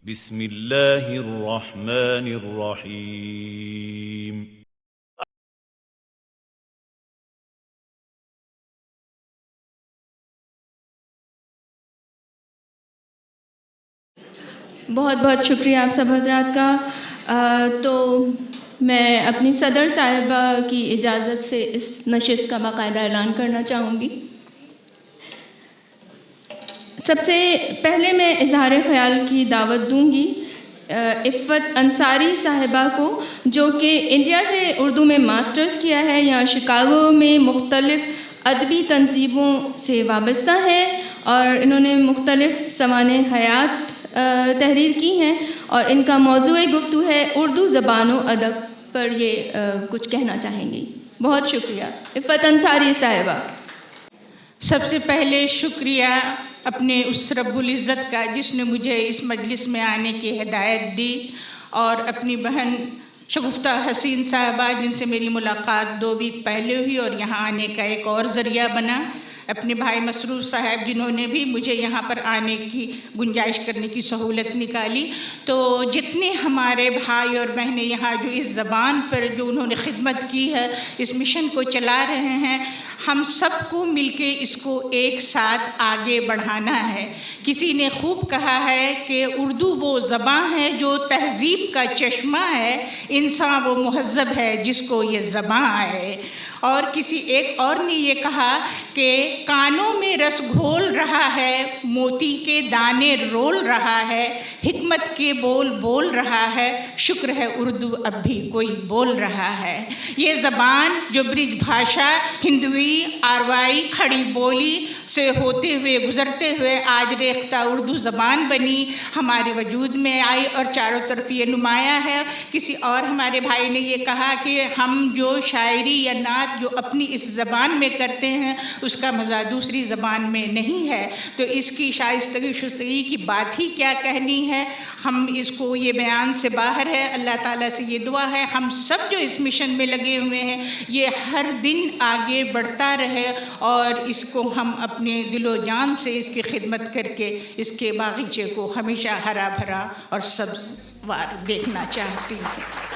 بسم اللہ الرحمن الرحیم. بہت بہت شکریہ آپ سب حضرات کا. تو میں اپنی صدر صاحبہ کی اجازت سے اس نشست کا باقاعدہ اعلان کرنا چاہوں گی. سب سے پہلے میں اظہار خیال کی دعوت دوں گی عفت انصاری صاحبہ کو، جو کہ انڈیا سے اردو میں ماسٹرز کیا ہے، یہاں شکاگو میں مختلف ادبی تنظیموں سے وابستہ ہیں اور انہوں نے مختلف سوانح حیات تحریر کی ہیں، اور ان کا موضوع گفتگو ہے اردو زبان و ادب پر. یہ کچھ کہنا چاہیں گی. بہت شکریہ عفت انصاری صاحبہ. سب سے پہلے شکریہ اپنے اس رب العزت کا جس نے مجھے اس مجلس میں آنے کی ہدایت دی، اور اپنی بہن شگفتہ حسین صاحبہ جن سے میری ملاقات 2 ویک پہلے ہوئی اور یہاں آنے کا ایک اور ذریعہ بنا. اپنے بھائی مسرور صاحب جنہوں نے بھی مجھے یہاں پر آنے کی گنجائش کرنے کی سہولت نکالی. تو جتنے ہمارے بھائی اور بہنیں یہاں جو اس زبان پر جو انہوں نے خدمت کی ہے، اس مشن کو چلا رہے ہیں، ہم سب کو مل کے اس کو ایک ساتھ آگے بڑھانا ہے. کسی نے خوب کہا ہے کہ اردو وہ زبان ہے جو تہذیب کا چشمہ ہے، انسان وہ مہذب ہے جس کو یہ زبان آئے. اور کسی ایک اور نے یہ کہا کہ کانوں میں رس گھول رہا ہے، موتی کے دانے رول رہا ہے، حکمت کے بول بول رہا ہے، شکر ہے اردو اب بھی کوئی بول رہا ہے. یہ زبان جو برج بھاشا، ہندوی، آروائی، کھڑی بولی سے ہوتے ہوئے گزرتے ہوئے آج ریختہ اردو زبان بنی، ہمارے وجود میں آئی اور چاروں طرف یہ نمایاں ہے. کسی اور ہمارے بھائی نے یہ کہا کہ ہم جو شاعری یا نعت جو اپنی اس زبان میں کرتے ہیں اس کا مزہ دوسری زبان میں نہیں ہے. تو اس کی شائستگی شستگی کی بات ہی کیا کہنی ہے. ہم اس کو یہ بیان سے باہر ہے. اللہ تعالیٰ سے یہ دعا ہے ہم سب جو اس مشن میں لگے ہوئے ہیں یہ ہر دن آگے بڑھتا رہے، اور اس کو ہم اپنے دل و جان سے اس کی خدمت کر کے اس کے باغیچے کو ہمیشہ ہرا بھرا اور سبزوار دیکھنا چاہتی ہوں.